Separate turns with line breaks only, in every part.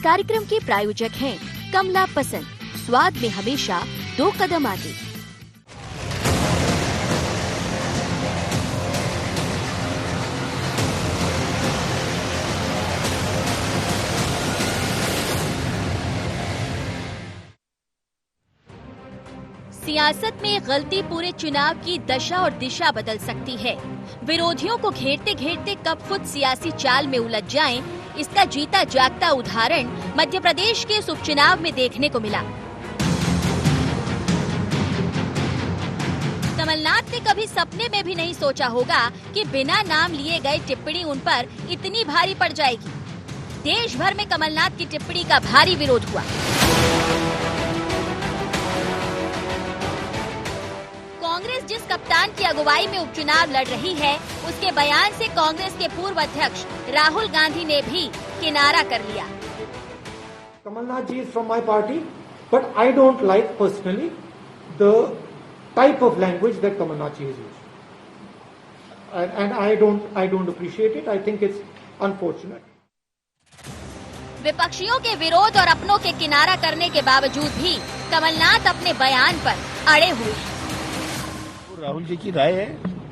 कार्यक्रम के प्रायोजक हैं कमला पसंद, स्वाद में हमेशा 2 कदम आगे। सियासत में गलती पूरे चुनाव की दशा और दिशा बदल सकती है। विरोधियों को घेरते घेरते कब खुद सियासी चाल में उलझ जाएं, इसका जीता जागता उदाहरण मध्य प्रदेश के इस उपचुनाव में देखने को मिला। कमलनाथ ने कभी सपने में भी नहीं सोचा होगा कि बिना नाम लिए गए टिप्पणी उन पर इतनी भारी पड़ जाएगी। देश भर में कमलनाथ की टिप्पणी का भारी विरोध हुआ। कांग्रेस जिस कप्तान की अगुवाई में उपचुनाव लड़ रही है, उसके बयान से कांग्रेस के पूर्व अध्यक्ष राहुल गांधी ने भी किनारा कर लिया।
Kamalnath ji is from my party, but I don't like personally the type of language that Kamalnath ji has used, and I don't appreciate it. I think it's unfortunate.
विपक्षियों के विरोध और अपनों के किनारा करने के बावजूद भी कमलनाथ अपने बयान पर अड़े हुए हैं।
राहुल जी की राय है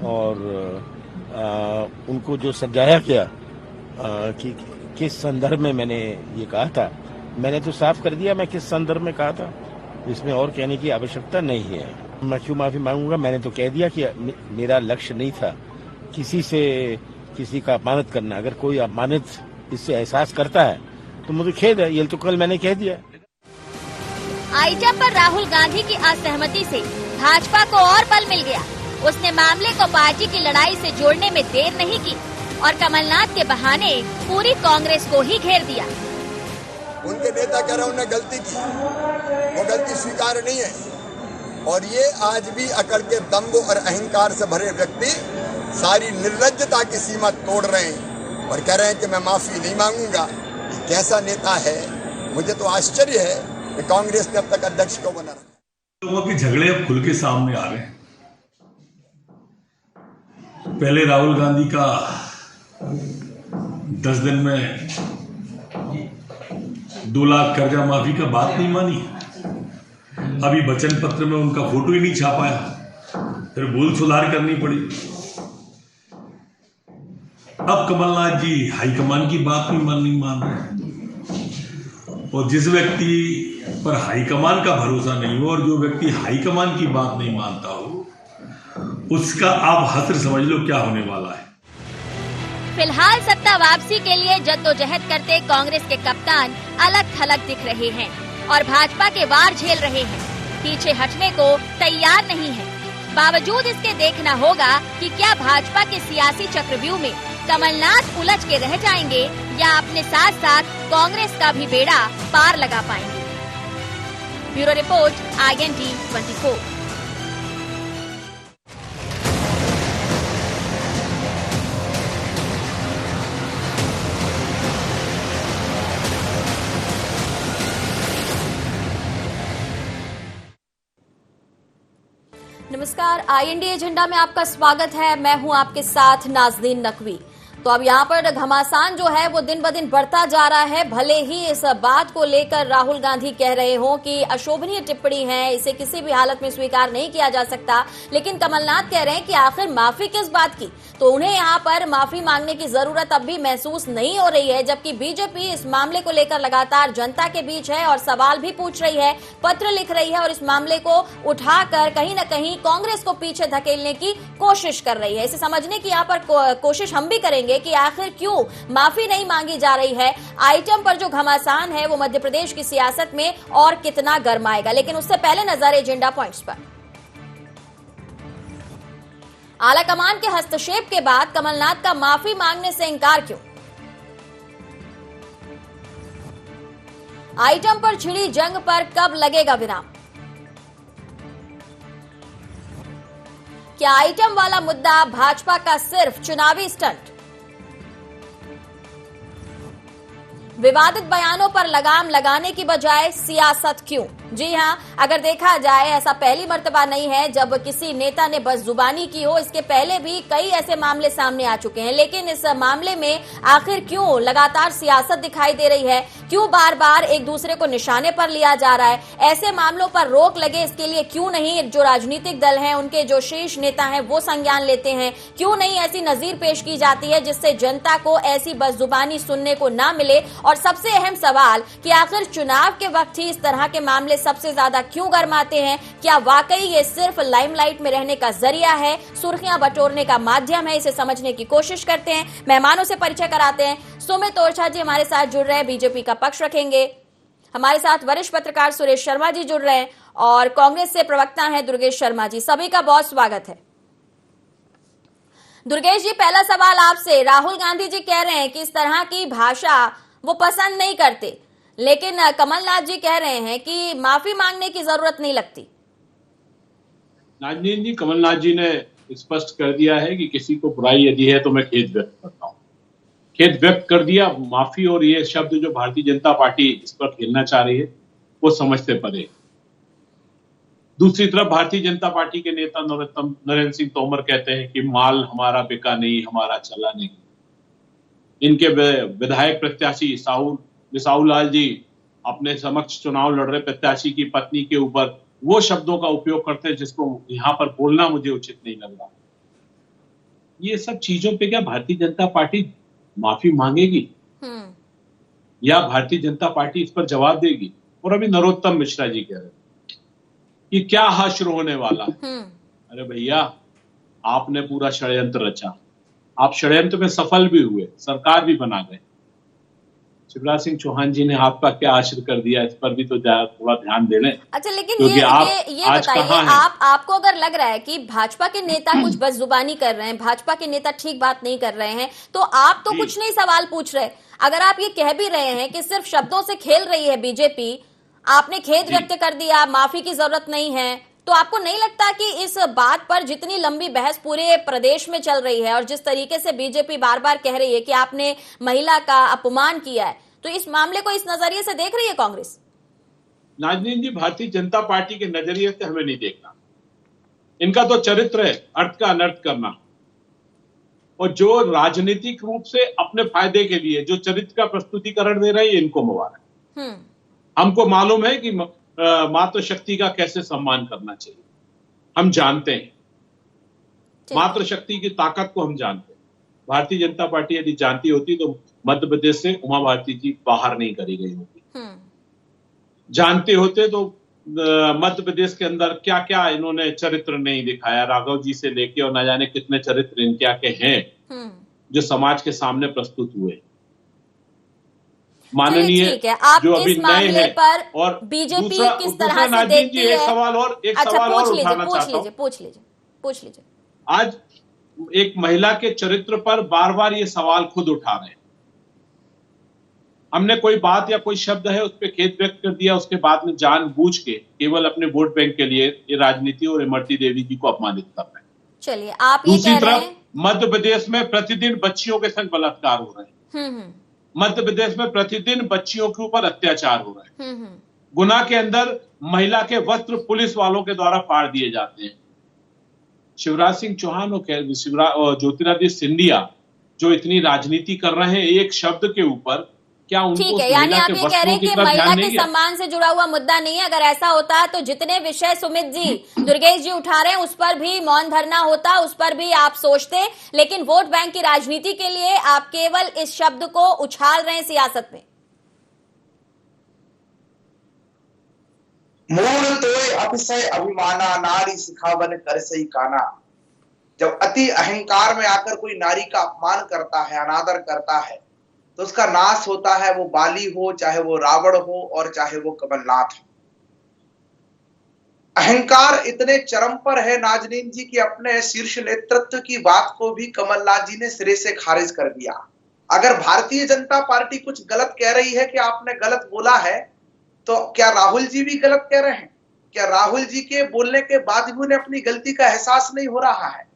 और उनको जो समझाया गया कि किस संदर्भ में मैंने ये कहा था, मैंने तो साफ कर दिया मैं किस संदर्भ में कहा था। इसमें और कहने की आवश्यकता नहीं है। मैं क्यों माफी मांगूंगा, मैंने तो कह दिया कि मेरा लक्ष्य नहीं था किसी से किसी का अपमानित करना। अगर कोई अपमानित इससे एहसास करता है तो मुझे खेद है, ये तो कल मैंने कह दिया।
आइटम पर राहुल गांधी की असहमति से भाजपा को और बल मिल गया। उसने मामले को पार्टी की लड़ाई से जोड़ने में देर नहीं की और कमलनाथ के बहाने पूरी कांग्रेस को ही घेर दिया।
उनके नेता कह रहे हैं उन्होंने गलती की, वो गलती स्वीकार नहीं है। और ये आज भी अकड़ के दम्भ और अहंकार से भरे व्यक्ति सारी निर्लज्जता की सीमा तोड़ रहे हैं और कह रहे हैं कि मैं माफी नहीं मांगूंगा। ये कैसा नेता है? मुझे तो आश्चर्य है कि कांग्रेस ने अब तक अध्यक्ष को बना रखा।
लोगों के झगड़े अब खुल के सामने आ रहे हैं। पहले राहुल गांधी का 10 दिन में 2 लाख कर्जा माफी का बात नहीं मानी। अभी वचन पत्र में उनका फोटो ही नहीं छापाया, फिर भूल सुधार करनी पड़ी। अब कमलनाथ जी हाईकमान की बात भी नहीं मान रहे। और जिस व्यक्ति पर हाईकमान का भरोसा नहीं हो और जो व्यक्ति हाईकमान की बात नहीं मानता हो, उसका आप हश्र समझ लो क्या होने वाला है।
फिलहाल सत्ता वापसी के लिए जद्दोजहद करते कांग्रेस के कप्तान अलग थलग दिख रहे हैं और भाजपा के वार झेल रहे हैं। पीछे हटने को तैयार नहीं है। बावजूद इसके देखना होगा कि क्या भाजपा के सियासी चक्रव्यूह में कमलनाथ उलझ के रह जाएंगे या अपने साथ साथ कांग्रेस का भी बेड़ा पार लगा पाएंगे। Bureau report, IND 24। नमस्कार, IND एजेंडा में आपका स्वागत है। मैं हूं आपके साथ नाज़नीन नकवी। तो अब यहाँ पर घमासान जो है वो दिन ब दिन बढ़ता जा रहा है। भले ही इस बात को लेकर राहुल गांधी कह रहे हो कि अशोभनीय टिप्पणी है, इसे किसी भी हालत में स्वीकार नहीं किया जा सकता, लेकिन कमलनाथ कह रहे हैं कि आखिर माफी किस बात की। तो उन्हें यहाँ पर माफी मांगने की जरूरत अब भी महसूस नहीं हो रही है, जबकि बीजेपी इस मामले को लेकर लगातार जनता के बीच है और सवाल भी पूछ रही है, पत्र लिख रही है और इस मामले को उठाकर कहीं न कहीं कांग्रेस को पीछे धकेलने की कोशिश कर रही है। इसे समझने की यहाँ पर कोशिश हम भी करेंगे कि आखिर क्यों माफी नहीं मांगी जा रही है। आइटम पर जो घमासान है वो मध्य प्रदेश की सियासत में और कितना गरमाएगा। लेकिन उससे पहले नजर एजेंडा पॉइंट्स पर। आलाकमान के हस्तक्षेप के बाद कमलनाथ का माफी मांगने से इंकार क्यों? आइटम पर छिड़ी जंग पर कब लगेगा विराम? क्या आइटम वाला मुद्दा भाजपा का सिर्फ चुनावी स्टंट? विवादित बयानों पर लगाम लगाने की बजाय सियासत क्यों? जी हां, अगर देखा जाए ऐसा पहली मर्तबा नहीं है जब किसी नेता ने बदजुबानी की हो। इसके पहले भी कई ऐसे मामले सामने आ चुके हैं, लेकिन इस मामले में आखिर क्यों लगातार सियासत दिखाई दे रही है? क्यों बार बार एक दूसरे को निशाने पर लिया जा रहा है? ऐसे मामलों पर रोक लगे, इसके लिए क्यों नहीं जो राजनीतिक दल हैं, उनके जो शीर्ष नेता हैं, वो संज्ञान लेते हैं? क्यों नहीं ऐसी नजीर पेश की जाती है जिससे जनता को ऐसी बदजुबानी सुनने को ना मिले? और सबसे अहम सवाल कि आखिर चुनाव के वक्त ही इस तरह के मामले सबसे ज्यादा क्यों गरमाते हैं? क्या वाकई ये सिर्फ लाइमलाइट में रहने का जरिया है, सुर्खियां बटोरने का माध्यम है? इसे समझने की कोशिश करते हैं। मेहमानों से परिचय कराते हैं। सुमित ओरछा जी हमारे साथ जुड़ रहे हैं, बीजेपी का पक्ष रखेंगे। हमारे साथ वरिष्ठ पत्रकार सुरेश शर्मा जी जुड़ रहे हैं और कांग्रेस से प्रवक्ता हैं दुर्गेश शर्मा जी। सभी का बहुत स्वागत है। दुर्गेश जी, पहला सवाल आपसे। राहुल गांधी जी कह रहे हैं कि इस तरह की भाषा वो पसंद नहीं करते, लेकिन कमलनाथ जी कह रहे हैं कि माफी मांगने की जरूरत नहीं लगती।
नाजनीन जी, कमलनाथ जी ने स्पष्ट कर दिया है कि किसी को बुराई यदि है तो मैं खेद व्यक्त करता हूं। खेद व्यक्त कर दिया। माफी और ये शब्द जो भारतीय जनता पार्टी इस पर खेलना चाह रही है वो समझते परे। दूसरी तरफ भारतीय जनता पार्टी के नेता नरेंद्र सिंह तोमर कहते हैं कि माल हमारा बिका नहीं, हमारा चला नहीं। इनके विधायक प्रत्याशी साहू लाल जी अपने समक्ष चुनाव लड़ रहे प्रत्याशी की पत्नी के ऊपर वो शब्दों का उपयोग करते हैं जिसको यहां पर बोलना मुझे उचित नहीं लग रहा। ये सब चीजों पे क्या भारतीय जनता पार्टी माफी मांगेगी या भारतीय जनता पार्टी इस पर जवाब देगी? और अभी नरोत्तम मिश्रा जी कह रहे हैं कि क्या हश्र होने वाला है। अरे भैया, आपने पूरा षड्यंत्र रचा, आप षड्यंत्र में सफल भी हुए, सरकार भी बना गए। शिवराज सिंह चौहान जी ने आपका क्या आश्र कर दिया, इस पर भी तो थोड़ा ध्यान देने।
अच्छा, लेकिन ये बताइए, आपको अगर लग रहा है कि भाजपा के नेता कुछ बदजुबानी कर रहे हैं, भाजपा के नेता ठीक बात नहीं कर रहे हैं, तो आप तो कुछ नहीं सवाल पूछ रहे। अगर आप ये कह भी रहे हैं कि सिर्फ शब्दों से खेल रही है बीजेपी, आपने खेद व्यक्त कर दिया, माफी की जरूरत नहीं है, तो आपको नहीं लगता कि इस बात पर जितनी लंबी बहस पूरे प्रदेश में चल रही है और जिस तरीके से बीजेपी बार बार कह रही है कि आपने महिला का अपमान किया है, तो इस मामले को इस नजरिए से देख रही है कांग्रेस?
नाजनीन जी, भारतीय जनता पार्टी के नजरिए से हमें नहीं देखना। इनका तो चरित्र है अर्थ का अनर्थ करना, और जो राजनीतिक रूप से अपने फायदे के लिए जो चरित्र का प्रस्तुतिकरण दे रहे हैं, इनको मुबारक। हमको मालूम है कि मातृशक्ति का कैसे सम्मान करना चाहिए। हम जानते हैं मातृशक्ति की ताकत को, हम जानते हैं। भारतीय जनता पार्टी यदि जानती होती तो मध्य प्रदेश से उमा भारती जी बाहर नहीं करी गई होती। जानते होते तो मध्य प्रदेश के अंदर क्या क्या इन्होंने चरित्र नहीं दिखाया, राघव जी से लेके और न जाने कितने चरित्र इनके के हैं जो समाज के सामने प्रस्तुत हुए। माननीय जो अभी नए हैं, और
बीजेपी किस तरह से देखती है?
एक सवाल और उठाना चाहता हूं।
पूछ लीजिए।
आज एक महिला के चरित्र पर बार बार ये सवाल खुद उठा रहे हैं। हमने कोई बात या कोई शब्द है उस पर खेद व्यक्त कर दिया, उसके बाद में जानबूझ के केवल अपने वोट बैंक के लिए ये राजनीति और इमरती देवी जी को अपमानित कर रहे हैं।
चलिए, आप ये
दूसरी तरफ मध्य प्रदेश में प्रतिदिन बच्चियों के संग बलात्कार हो रहे हैं। मध्य प्रदेश में प्रतिदिन बच्चियों के ऊपर अत्याचार हो रहे हैं। गुना के अंदर महिला के वस्त्र पुलिस वालों के द्वारा फाड़ दिए जाते हैं। शिवराज सिंह चौहान और ज्योतिरादित्य सिंधिया जो इतनी राजनीति कर रहे हैं एक शब्द के ऊपर, क्या उनको
ठीक है, यानी आप ये कह रहे हैं कि महिला के सम्मान से जुड़ा हुआ मुद्दा नहीं है? अगर ऐसा होता तो जितने विषय सुमित जी, दुर्गेश जी उठा रहे हैं उस पर भी मौन धरना होता, उस पर भी आप सोचते, लेकिन वोट बैंक की राजनीति के लिए आप केवल इस शब्द को उछाल रहे हैं सियासत में।
मूल तो अतिशय अभिमाना नारी सिखावन कर सही काना। जब अति अहंकार में आकर कोई नारी का अपमान करता है, अनादर करता है, तो उसका नाश होता है। वो बाली हो, चाहे वो रावण हो और चाहे वो कमलनाथ हो। अहंकार इतने चरम पर है नाजनीन जी कि अपने शीर्ष नेतृत्व की बात को भी कमलनाथ जी ने सिरे से खारिज कर दिया। अगर भारतीय जनता पार्टी कुछ गलत कह रही है कि आपने गलत बोला है, तो क्या राहुल जी भी गलत कह रहे हैं? क्या राहुल जी के बोलने के बाद भी उन्हें अपनी गलती का एहसास नहीं हो रहा है?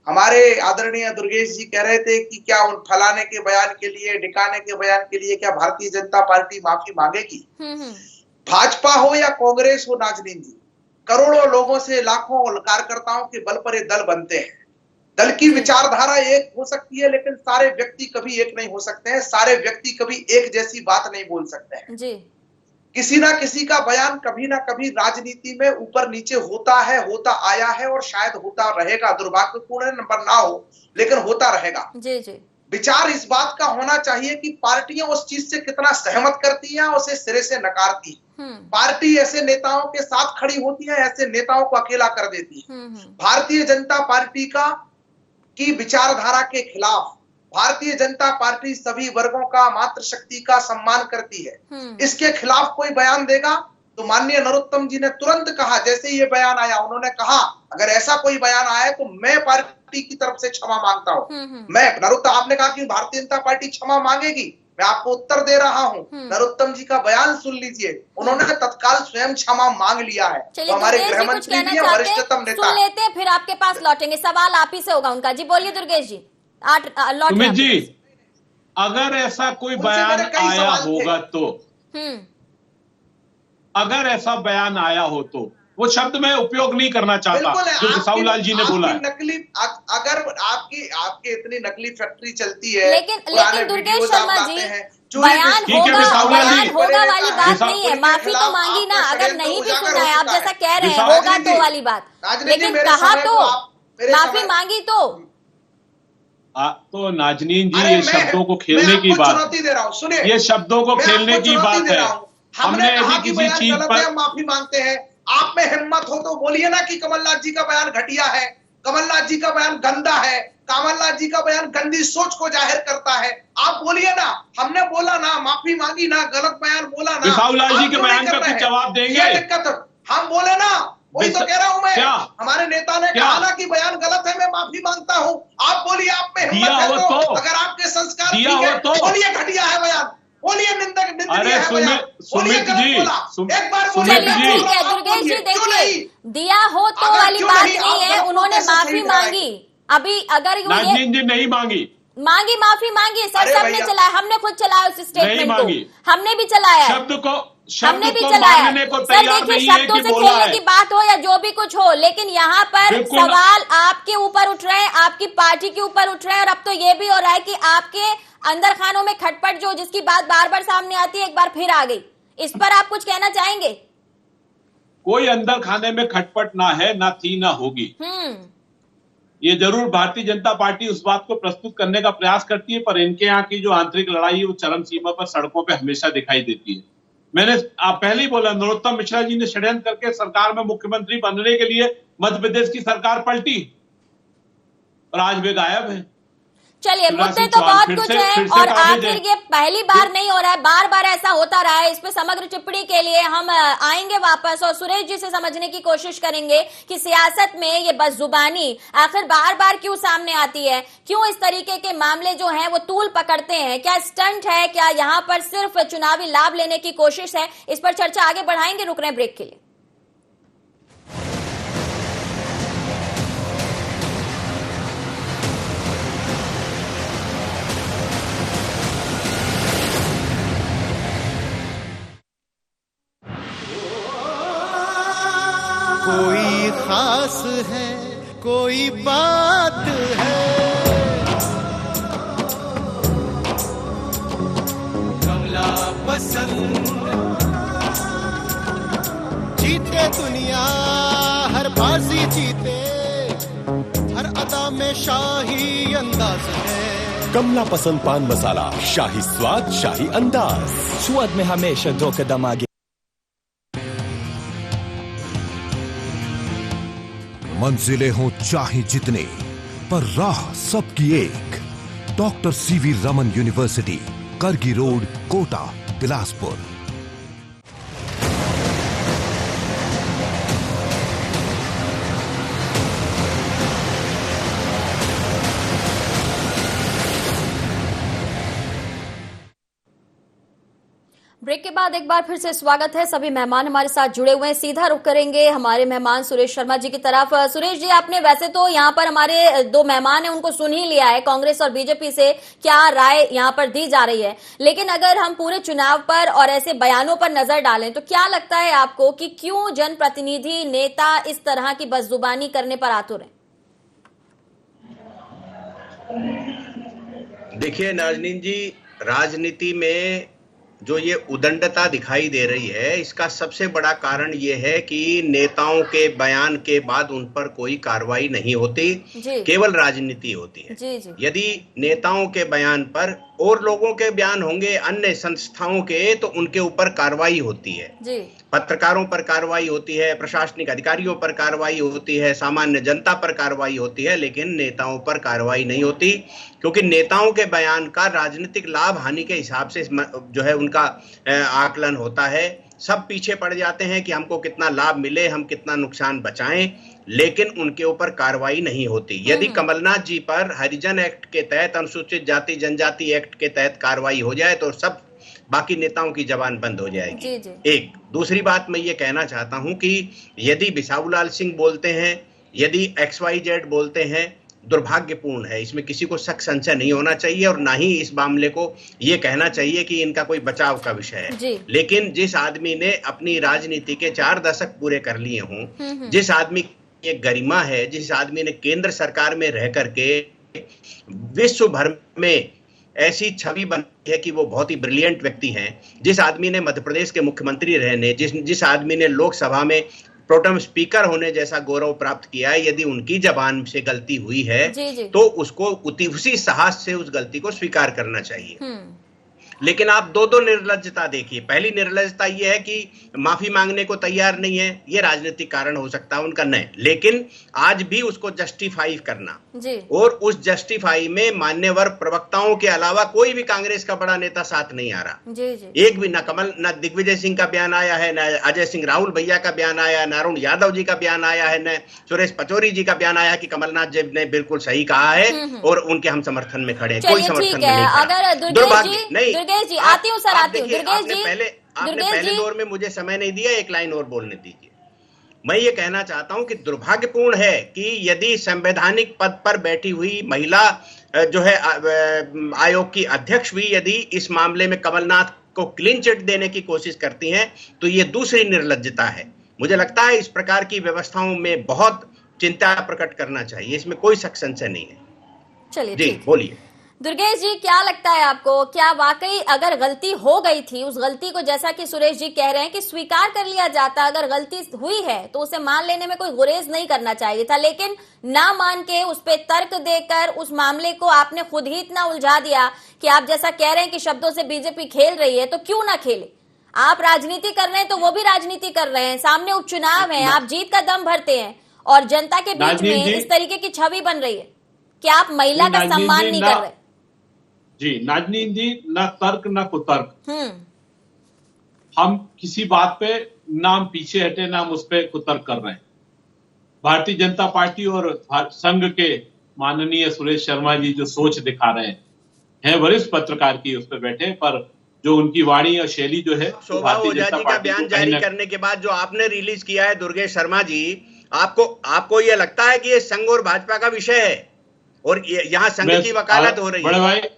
हमारे आदरणीय दुर्गेश जी कह रहे थे कि क्या उन फलाने के बयान के लिए, ढिकाने के बयान के लिए क्या भारतीय जनता पार्टी माफी मांगेगी? भाजपा हो या कांग्रेस हो नाजनीन जी, करोड़ों लोगों से, लाखों कार्यकर्ताओं के बल पर ये दल बनते हैं। दल की विचारधारा एक हो सकती है, लेकिन सारे व्यक्ति कभी एक नहीं हो सकते हैं, सारे व्यक्ति कभी एक जैसी बात नहीं बोल सकते हैं
जी।
किसी ना किसी का बयान कभी ना कभी राजनीति में ऊपर नीचे होता है, होता आया है और शायद होता रहेगा। दुर्भाग्यपूर्ण नंबर ना हो, लेकिन होता रहेगा।
जी जी।
विचार इस बात का होना चाहिए कि पार्टियां उस चीज से कितना सहमत करती हैं, उसे सिरे से नकारती हैं। पार्टी ऐसे नेताओं के साथ खड़ी होती है, ऐसे नेताओं को अकेला कर देती है। भारतीय जनता पार्टी की विचारधारा के खिलाफ भारतीय जनता पार्टी सभी वर्गों का, मातृशक्ति का सम्मान करती है। इसके खिलाफ कोई बयान देगा तो माननीय नरोत्तम जी ने तुरंत कहा, जैसे ये बयान आया उन्होंने कहा अगर ऐसा कोई बयान आया तो मैं पार्टी की तरफ से क्षमा मांगता हूं। मैं नरोत्तम, आपने कहा कि भारतीय जनता पार्टी क्षमा मांगेगी, मैं आपको उत्तर दे रहा हूं। नरोत्तम जी का बयान सुन लीजिए, उन्होंने तत्काल स्वयं क्षमा मांग लिया है। तो हमारे गृह मंत्री भी वरिष्ठतम नेता।
सुन लेते हैं, फिर आपके पास लौटेंगे। सवाल आप ही से होगा उनका। जी बोलिए दुर्गेश जी।
सुमित जी, अगर ऐसा कोई बयान आया होगा तो, अगर ऐसा बयान आया हो तो वो शब्द मैं उपयोग नहीं करना चाहता जो साहूलाल जी ने बोला है।
नकली, अगर आपकी इतनी नकली फैक्ट्री चलती है,
लेकिन दुर्गेश शर्मा जी, बयान होगा वाली बात नहीं है। माफी तो मांगी ना, अगर नहीं भी सुना है, आप जैसा कह रहे हैं होगा तो वाली बात, लेकिन कहा तो माफी मांगी
तो नाजनीन जी, ये शब्दों को खेलने की बात,
चुनौती दे रहा हूँ, सुनिए,
ये शब्दों को खेलने की बात है।
हमने
यदि किसी चीज पर
माफी मांगते हैं, आप में हिम्मत हो तो बोलिए ना कि कमलनाथ जी का बयान घटिया है, कमलनाथ जी का बयान गंदा है, कमलनाथ जी का बयान गंदी सोच को जाहिर करता है। आप बोलिए ना, हमने बोला ना, माफी मांगी ना, गलत बयान बोला ना।
साहूलाल जी के बयान का कुछ जवाब देंगे?
दिक्कत हम बोले ना, वही तो कह रहा हूं मैं।
क्या?
हमारे नेता ने कहा ना कि बयान गलत है, मैं माफी मांगता हूं। आप बोलिए, आप में हिम्मत है तो, अगर आपके संस्कार ठीक है, बोलिए घटिया है बयान, बोलिए निंदक
अरे सुमित जी,
एक बार
सुमित जी,
ठीक है दुर्गेश जी, देखिए दिया हो तो वाली बात नहीं है, उन्होंने माफी मांगी। अभी अगर
नाजनीन जी नहीं मांगी,
माफी मांगी सर, सबने चलाया, हमने खुद चलाया उस स्टेटमेंट को, हमने भी चलाया, हमने भी चलाया। सर देखिए, शब्दों से खेलने की बात हो या जो भी कुछ हो, लेकिन यहाँ पर सवाल आपके ऊपर उठ रहे हैं, आपकी पार्टी के ऊपर उठ रहे हैं, और अब तो ये भी हो रहा है कि आपके अंदर खानों में खटपट जो जिसकी बात बार बार सामने आती है, एक बार फिर आ गई। इस पर आप कुछ कहना चाहेंगे?
कोई अंदर खाने में खटपट ना है, ना थी, ना होगी। ये जरूर भारतीय जनता पार्टी उस बात को प्रस्तुत करने का प्रयास करती है, पर इनके यहाँ की जो आंतरिक लड़ाई है वो चरम सीमा पर सड़कों पे हमेशा दिखाई देती है। मैंने आप पहले ही बोला, नरोत्तम मिश्रा जी ने षड्यंत्र करके सरकार में मुख्यमंत्री बनने के लिए मध्य प्रदेश की सरकार पलटी और आज वे गायब है।
चलिए, मुद्दे तो बहुत कुछ है, और आखिर ये पहली बार नहीं हो रहा है, बार बार ऐसा होता रहा है। इस पे समग्र टिप्पणी के लिए हम आएंगे वापस और सुरेश जी से समझने की कोशिश करेंगे कि सियासत में ये बदजुबानी आखिर बार बार क्यों सामने आती है, क्यों इस तरीके के मामले जो हैं वो तूल पकड़ते हैं, क्या स्टंट है, क्या यहाँ पर सिर्फ चुनावी लाभ लेने की कोशिश है? इस पर चर्चा आगे बढ़ाएंगे, रुक रहे हैं ब्रेक के लिए।
कोई खास है, कोई बात है, कमला पसंद, जीते दुनिया हर बाजी जीते, हर अदा में शाही अंदाज है।
कमला पसंद पान मसाला, शाही स्वाद, शाही अंदाज,
स्वाद में हमेशा 2 कदम आगे।
मंजिलें हों चाहे जितने, पर राह सबकी एक। डॉक्टर सीवी रमन यूनिवर्सिटी, करगी रोड, कोटा, बिलासपुर।
ब्रेक के बाद बाद एक बार फिर से स्वागत है। सभी मेहमान हमारे साथ जुड़े हुए हैं। सीधा रुख करेंगे हमारे मेहमान सुरेश शर्मा जी की तरफ। सुरेश जी, आपने वैसे तो यहाँ पर हमारे दो मेहमान हैं उनको सुन ही लिया है, कांग्रेस और बीजेपी से क्या राय यहाँ पर दी जा रही है, लेकिन अगर हम पूरे चुनाव पर और ऐसे बयानों पर नजर डालें तो क्या लगता है आपको कि क्यों जनप्रतिनिधि नेता इस तरह की बदजुबानी करने पर आतुर हैं?
देखिए नाजनीन जी, राजनीति में जो ये उदंडता दिखाई दे रही है, इसका सबसे बड़ा कारण ये है कि नेताओं के बयान के बाद उन पर कोई कार्रवाई नहीं होती, केवल राजनीति होती है। यदि नेताओं के बयान पर और लोगों के बयान होंगे, अन्य संस्थाओं के, तो उनके ऊपर कार्रवाई होती है। पत्रकारों पर कार्रवाई होती है, प्रशासनिक अधिकारियों पर कार्रवाई होती है, सामान्य जनता पर कार्रवाई होती है, लेकिन नेताओं पर कार्रवाई नहीं होती, क्योंकि नेताओं के बयान का राजनीतिक लाभ हानि के हिसाब से जो है उनका आकलन होता है। सब पीछे पड़ जाते हैं कि हमको कितना लाभ मिले, हम कितना नुकसान बचाएं, लेकिन उनके ऊपर कार्रवाई नहीं होती। यदि कमलनाथ जी पर हरिजन एक्ट के तहत, अनुसूचित जाति जनजाति एक्ट के तहत कार्रवाई हो जाए तो सब बाकी नेताओं की जबान बंद हो जाएगी। एक दूसरी बात मैं ये कहना चाहता हूं कि यदि बिसाहूलाल सिंह बोलते हैं, यदि XYZ बोलते हैं, दुर्भाग्यपूर्ण है। इसमें किसी को शक संशय नहीं होना चाहिए और ना ही इस मामले को ये कहना चाहिए कि इनका कोई बचाव का विषय है। लेकिन जिस आदमी ने अपनी राजनीति के 4 दशक पूरे कर लिए हों, जिस आदमी की गरिमा है, जिस आदमी ने केंद्र सरकार में रह करके विश्व भर में ऐसी छवि बनी है कि वो बहुत ही ब्रिलियंट व्यक्ति हैं, जिस आदमी ने मध्य प्रदेश के मुख्यमंत्री रहने, जिस आदमी ने लोकसभा में प्रोटेम स्पीकर होने जैसा गौरव प्राप्त किया है, यदि उनकी जबान से गलती हुई है तो उसको उसी साहस से उस गलती को स्वीकार करना चाहिए। लेकिन आप दो निर्लज्जता देखिए। पहली निर्लज्जता यह है कि माफी मांगने को तैयार नहीं है, यह राजनीतिक कारण हो सकता है उनका, नहीं, लेकिन आज भी उसको जस्टिफाई करना और उस जस्टिफाई में मान्यवर प्रवक्ताओं के अलावा कोई भी कांग्रेस का बड़ा नेता साथ नहीं आ रहा। एक भी, न दिग्विजय सिंह का बयान आया है, न अजय सिंह राहुल भैया का बयान आया है, न अरुण यादव जी का बयान आया है, न सुरेश पचौरी जी का बयान आया कि कमलनाथ जी ने बिल्कुल सही कहा है और उनके हम समर्थन में खड़े हैं। कोई समर्थन नहीं, दुर्भाग्य नहीं।
दुर्गेश जी, आती हूँ सर, आती हूँ। दुर्गेश जी,
आपने पहले दौर में मुझे समय नहीं दिया, एक लाइन और बोलने दीजिए। मैं ये कहना चाहता हूं कि दुर्भाग्यपूर्ण है कि यदि संवैधानिक पद पर बैठी हुई महिला जो है आयोग की अध्यक्ष भी यदि इस मामले में कमलनाथ को क्लीन चिट देने की कोशिश करती हैं तो ये दूसरी निर्लज्जता है। मुझे लगता है इस प्रकार की व्यवस्थाओं में बहुत चिंता प्रकट करना चाहिए, इसमें कोई शक संशय नहीं है।
चलिए
जी बोलिए।
दुर्गेश जी, क्या लगता है आपको, क्या वाकई अगर गलती हो गई थी, उस गलती को जैसा कि सुरेश जी कह रहे हैं कि स्वीकार कर लिया जाता, अगर गलती हुई है तो उसे मान लेने में कोई गुरेज नहीं करना चाहिए था, लेकिन ना मान के उस पर तर्क देकर उस मामले को आपने खुद ही इतना उलझा दिया कि आप जैसा कह रहे हैं कि शब्दों से बीजेपी खेल रही है, तो क्यों ना खेले? आप राजनीति कर रहे हैं तो वो भी राजनीति कर रहे हैं, सामने उपचुनाव है, आप जीत का दम भरते हैं और जनता के बीच में इस तरीके की छवि बन रही है। क्या आप महिला का सम्मान नहीं कर रहे?
जी नाजनीन जी, न तर्क न कुतर्क, हम किसी बात पे नाम पीछे हटे, नाम उस पे कुतर्क कर रहे हैं। भारतीय जनता पार्टी और संघ के माननीय सुरेश शर्मा जी जो सोच दिखा रहे हैं वरिष्ठ पत्रकार की, उस पर बैठे, पर जो उनकी वाणी और शैली जो है,
शोभा ओझा जी का बयान जारी करने के बाद जो आपने रिलीज किया है दुर्गेश शर्मा जी, आपको ये लगता है कि ये संघ और भाजपा का विषय है और यहाँ संघ की वकालत हो रही है?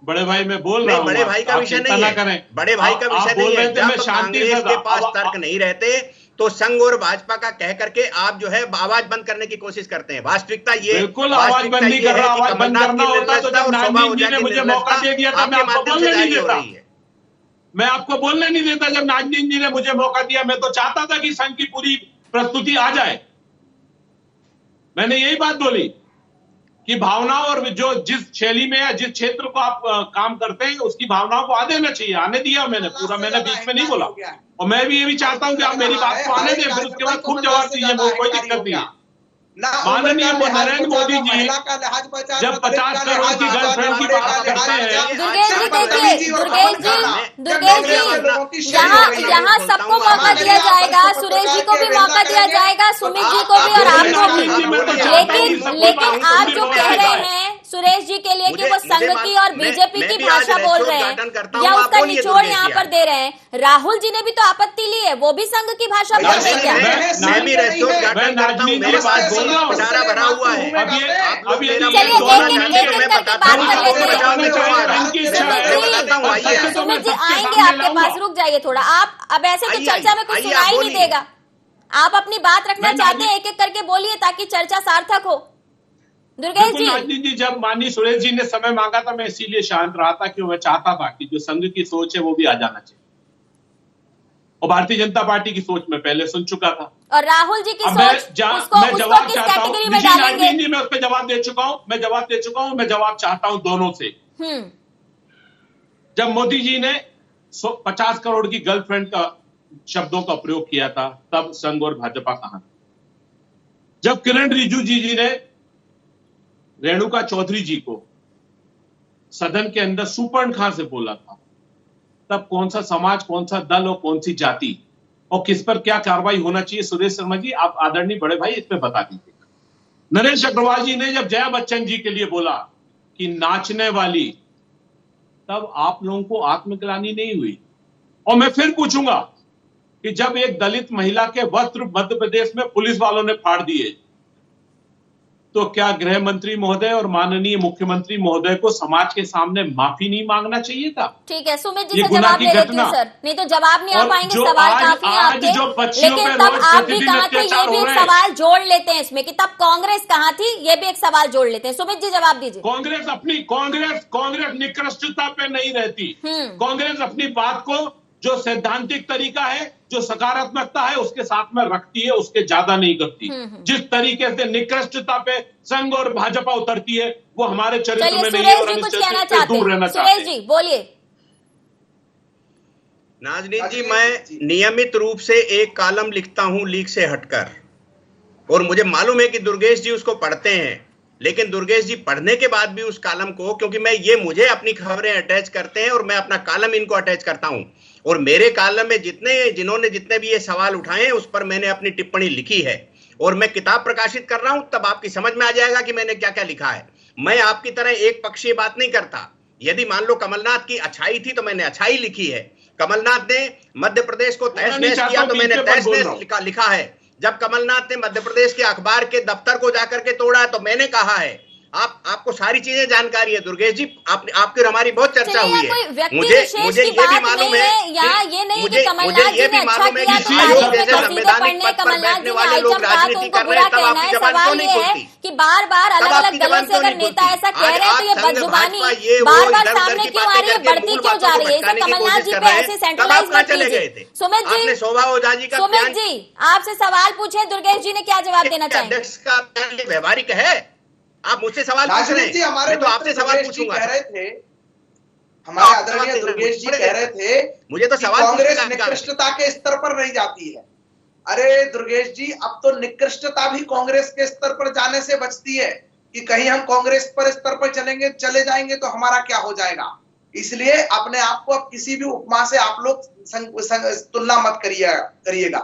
बड़े भाई मैं बोल रहा हूँ,
बड़े भाई का विषय नहीं है, बड़े भाई का विषय नहीं है। जब कांग्रेस के पास तर्क नहीं रहते तो संघ और भाजपा का कह करके आप जो है आवाज बंद करने की कोशिश करते हैं। वास्तविकता ये,
बिल्कुल आवाज बंद नहीं कर रहा, आवाज बंद करना होता तो जब नाजनीन जी ने मुझे मौका दे दिया था, मैं आपको बोलने नहीं देता, मैं आपको बोलने नहीं देता। जब नाजनीन जी ने मुझे मौका दिया, मैं तो चाहता था कि संघ की पूरी प्रस्तुति आ जाए। मैंने यही बात बोली कि भावनाओं और जो जिस शैली में या जिस क्षेत्र को आप काम करते हैं उसकी भावनाओं को आ देना चाहिए, आने दिया मैंने पूरा, मैंने बीच में नहीं बोला। और मैं भी ये भी चाहता हूं कि आप मेरी बात को आने दें, फिर उसके बाद खूब जवाब दीजिए, कोई दिक्कत नहीं है। माननीय नरेंद्र मोदी जी जब 50 करोड़ की गर्लफ्रेंड की बात करते हैं,
दुर्गेश जी, यहाँ सबको मौका दिया जाएगा, सुरेश जी को भी मौका दिया जाएगा, सुमित जी को भी और आपको भी, लेकिन आप जो कह रहे हैं सुरेश जी के लिए कि वो संघ की और बीजेपी की
मैं
भाषा बोल रहे हैं या उसका निचोड़ यहाँ पर दे रहे हैं। राहुल जी ने भी तो आपत्ति ली है, वो भी संघ की भाषा बोल रहे हैं क्या?
मैं भी रेस्टोरेंट करता हूं, मेरे पास भंडारा भरा हुआ है।
सुमित जी आएंगे आपके पास, रुक जाइए थोड़ा। आप अब ऐसे तो चर्चा में कुछ सुनाई नहीं देगा। आप अपनी बात रखना चाहते हैं, एक एक करके बोलिए ताकि चर्चा सार्थक हो। दुर्गेश जी,
जब माननीय सुरेश जी ने समय मांगा था, मैं इसीलिए शांत रहा था कि मैं चाहता था कि जो संघ की सोच है वो भी आ जाना चाहिए, और भारतीय जनता पार्टी की सोच मैं पहले सुन चुका था।
और राहुल जी की सोच
मैं जवाब चाहता हूँ,
में डालेंगे?
मैं उस पर जवाब दे चुका हूँ, मैं जवाब चाहता हूँ दोनों से। जब मोदी जी ने 50 करोड़ की गर्लफ्रेंड का शब्दों का प्रयोग किया था, तब संघ और भाजपा कहां था? जब किरण रिजिजू जी ने रेणुका चौधरी जी को सदन के अंदर सुपर्णखा से बोला था, तब कौन सा समाज, कौन सा दल और कौन सी जाति और किस पर क्या कार्रवाई होना चाहिए? सुरेश शर्मा जी, आप आदरणीय बड़े भाई, इस पे बता दीजिए। नरेश अग्रवाल जी ने जब जया बच्चन जी के लिए बोला कि नाचने वाली, तब आप लोगों को आत्मग्लानि नहीं हुई? और मैं फिर पूछूंगा कि जब एक दलित महिला के वस्त्र मध्य प्रदेश में पुलिस वालों ने फाड़ दिए, तो क्या गृह मंत्री महोदय और माननीय मुख्यमंत्री महोदय को समाज के सामने माफी नहीं मांगना चाहिए था?
ठीक है, सुमित जी से जवाब ले लेती हूं सर, नहीं तो जवाब नहीं आ पाएंगे, सवाल काफी है आपके। लेकिन तब आप भी कहा थे, ये भी एक सवाल जोड़ लेते हैं इसमें कि तब कांग्रेस कहां थी, ये भी एक सवाल जोड़ लेते हैं। सुमित जी जवाब दीजिए।
कांग्रेस निकृष्टता पे नहीं रहती। कांग्रेस अपनी बात को जो सैद्धांतिक तरीका है, जो सकारात्मकता है, उसके साथ में रखती है, उसके ज्यादा नहीं करती। जिस तरीके से निकृष्टता पे संघ और भाजपा उतरती है, वो हमारे चरित्र में नहीं है और हम इससे दूर रहना चाहते हैं।
सुरेश जी बोलिए।
नाजनीन जी, मैं नियमित रूप से एक कॉलम लिखता हूं लीक से हटकर, और मुझे मालूम है कि दुर्गेश जी उसको पढ़ते हैं, लेकिन दुर्गेश जी पढ़ने के बाद भी उस कॉलम को, क्योंकि मुझे अपनी खबरें अटैच करते हैं और मैं अपना कॉलम इनको अटैच करता हूं, और मेरे कॉलम में जिन्होंने जितने भी ये सवाल उठाए हैं, उस पर मैंने अपनी टिप्पणी लिखी है, और मैं किताब प्रकाशित कर रहा हूं, तब आपकी समझ में आ जाएगा कि मैंने क्या क्या लिखा है। मैं आपकी तरह एक पक्षीय बात नहीं करता। यदि मान लो कमलनाथ की अच्छाई थी तो मैंने अच्छाई लिखी है, कमलनाथ ने मध्य प्रदेश को तहस नहस किया तो मैंने तहस नहस लिखा है, जब कमलनाथ ने मध्य प्रदेश के अखबार के दफ्तर को जाकर के तोड़ा है तो मैंने कहा है। आपको सारी चीजें जानकारी है दुर्गेश जी, आपकी और हमारी बहुत चर्चा हुई है। मुझे ये भी मालूम है, मुझे ये भी मालूम है कि आयोग जैसे संवैधानिक पद पर बैठने वाले लोग राजनीति कर रहे हैं, तब आपकी जबान क्यों नहीं खुलती?
कि बार-बार अलग-अलग दलों से अगर नेता ऐसा कह रहे हैं तो ये बदजुबानी बार-बार सामने क्यों आ रही है, बढ़ती क्यों जा रही है? इसे कमलनाथ जी पे ऐसे सेंट्रलाइज मत कीजिए। सुमित जी आपसे सवाल पूछे, दुर्गेश जी ने क्या जवाब देना चाहिए?
अध्यक्ष का व्यवहारिक है, आप मुझसे सवाल पूछ रहे हैं, मैं तो आपसे सवाल पूछूंगा।
कह रहे थे हमारे आदरणीय दुर्गेश जी कह रहे थे,
मुझे तो सवाल
कांग्रेस निकृष्टता के स्तर पर नहीं जाती है। अरे दुर्गेश जी, अब तो निकृष्टता भी कांग्रेस के स्तर पर जाने से बचती है कि कहीं हम कांग्रेस पर स्तर पर चले जाएंगे तो हमारा क्या हो जाएगा। इसलिए अपने आप को अब किसी भी उपमा से आप लोग तुलना मत करिएगा।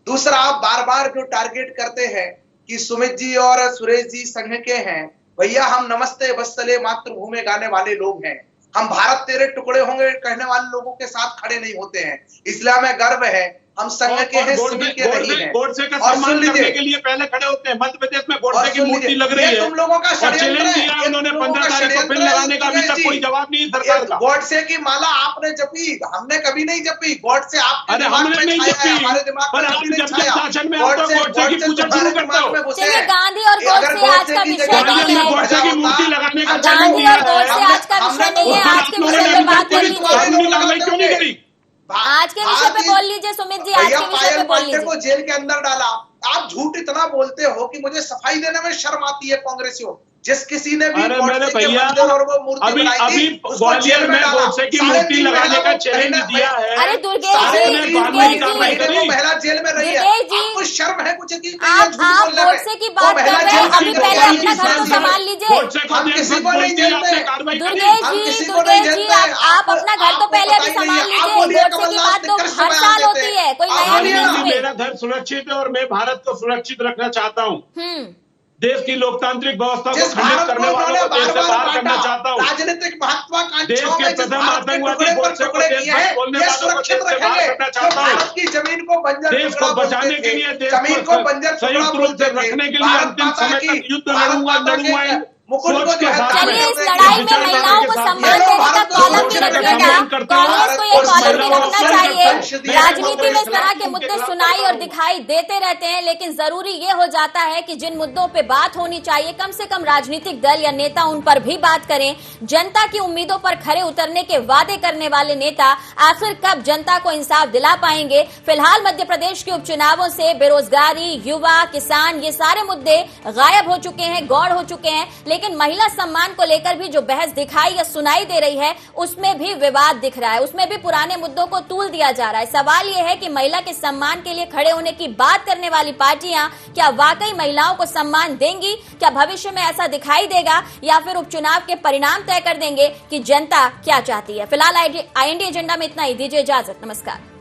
दूसरा, आप बार बार जो टारगेट करते हैं कि सुमित जी और सुरेश जी संघ के हैं, भैया हम नमस्ते वत्सले मातृभूमि गाने वाले लोग हैं, हम भारत तेरे टुकड़े होंगे कहने वाले लोगों के साथ खड़े नहीं होते हैं। इसलिए हमें गर्व है हम संघ के हैं, शिविर के नहीं हैं।
गोडसे का सम्मान करने के लिए पहले खड़े होते हैं। मध्य प्रदेश में गोडसे की मूर्ति लग रही है,
तुम लोगों का
षड्यंत्र है। उन्होंने 15 तारीख को फिर लगाने का अभी तक कोई जवाब नहीं सरकार का।
गोडसे की माला आपने जपी, हमने कभी नहीं जपी। गोडसे आपके
दिमाग में नहीं जपी,
हमारे दिमाग में नहीं
जब शासन में आता है गोडसे की पूजा शुरू करते हो।
गांधी और गोडसे आज का विषय नहीं है,
गोडसे की मूर्ति लगाने का
गांधी और गोडसे आज का विषय नहीं है। आज के विषय पे बात कर लीजिए,
क्यों नहीं करी?
आज के विषय पे बोल लीजिए सुमित जी, आज के विषय पे बोल लीजिए।
को जेल के अंदर डाला, आप झूठ इतना बोलते हो कि मुझे सफाई देने में शर्म आती है कांग्रेसियों। जिस किसी ने भी
अभी ग्वालियर में गोडसे की मूर्ति लगाने का चैलेंज दिया है।
अरे दुर्गेश जी,
वो महिला जेल में रही है, आपको शर्म है कुछ?
आप गोडसे की बात कर रहे हैं, अभी पहले अपना घर तो संभाल लीजिए। दुर्गेश जी आप अपना घर तो पहले अभी संभाल लीजिए। गोडसे की बात तो हर साल होती है, कोई नया नहीं है।
मेरा घर सुरक्षित है और मैं भारत को सुरक्षित रखना चाहता हूँ। देश की लोकतांत्रिक व्यवस्था को
जिस
खंडित
भारत
करने
को
वालों
उन्होंने
को देश से
बार
बाहर
बार
करना चाहता
बांटा,
हूँ।
राजनीतिक महत्वाकांक्षाओं
देश के
में जिस
प्रथम
भारत के
आतंकवादी
टुकड़े पर
मोर्चे को
टुकड़े
देश
किए
भक्त
हैं,
बोलने
ये
वालों को
सुरक्षित
देश से बाहर
रखेंगे।
करना
जो
चाहता हूँ।
भारत की जमीन को बंजर
देश
टुकड़ा
को बचाने
बोलते
के
थे,
लिए, देश
जमीन को बंजर टुकड़ा
संयुक्त रूप
बोलते
से
थे,
रखने के लिए
भारत
अंतिम
माता
समय
की
तक युद्ध लड़ूंगा
मुकुट को
सोच
जो
के
है
साथ
ताकत
चलिए, इस
देगी।
लड़ाई में
विचारधारा
महिलाओं
के
को
साथ
सम्मान
ये
देने का कॉलम भी
घोषणा का
रखिएगा।
सम्मान करते हैं।
कांग्रेस को ये
उस
कॉलम भी
महिलाओं
रखना
को
चाहिए।
सम्मान
राजनीति में इस तरह के
उनके
मुद्दे
खिलाफ
सुनाई और
करता हूं।
दिखाई देते रहते हैं, लेकिन जरूरी ये हो जाता है कि जिन मुद्दों पे बात होनी चाहिए, कम से कम राजनीतिक दल या नेता उन पर भी बात करें। जनता की उम्मीदों पर खरे उतरने के वादे करने वाले नेता आखिर कब जनता को इंसाफ दिला पाएंगे? फिलहाल मध्य प्रदेश के उपचुनावों से बेरोजगारी, युवा, किसान, ये सारे मुद्दे गायब हो चुके हैं, गौड़ हो चुके हैं, लेकिन महिला सम्मान को लेकर भी जो बहस दिखाई या सुनाई दे रही है, उसमें भी विवाद दिख रहा है, उसमें भी पुराने मुद्दों को तूल दिया जा रहा है। सवाल यह है कि महिला के सम्मान के लिए खड़े होने की बात करने वाली पार्टियां क्या वाकई महिलाओं को सम्मान देंगी? क्या भविष्य में ऐसा दिखाई देगा, या फिर उपचुनाव के परिणाम तय कर देंगे कि जनता क्या चाहती है? फिलहाल IND एजेंडा में इतना ही। दीजिए इजाजत, नमस्कार।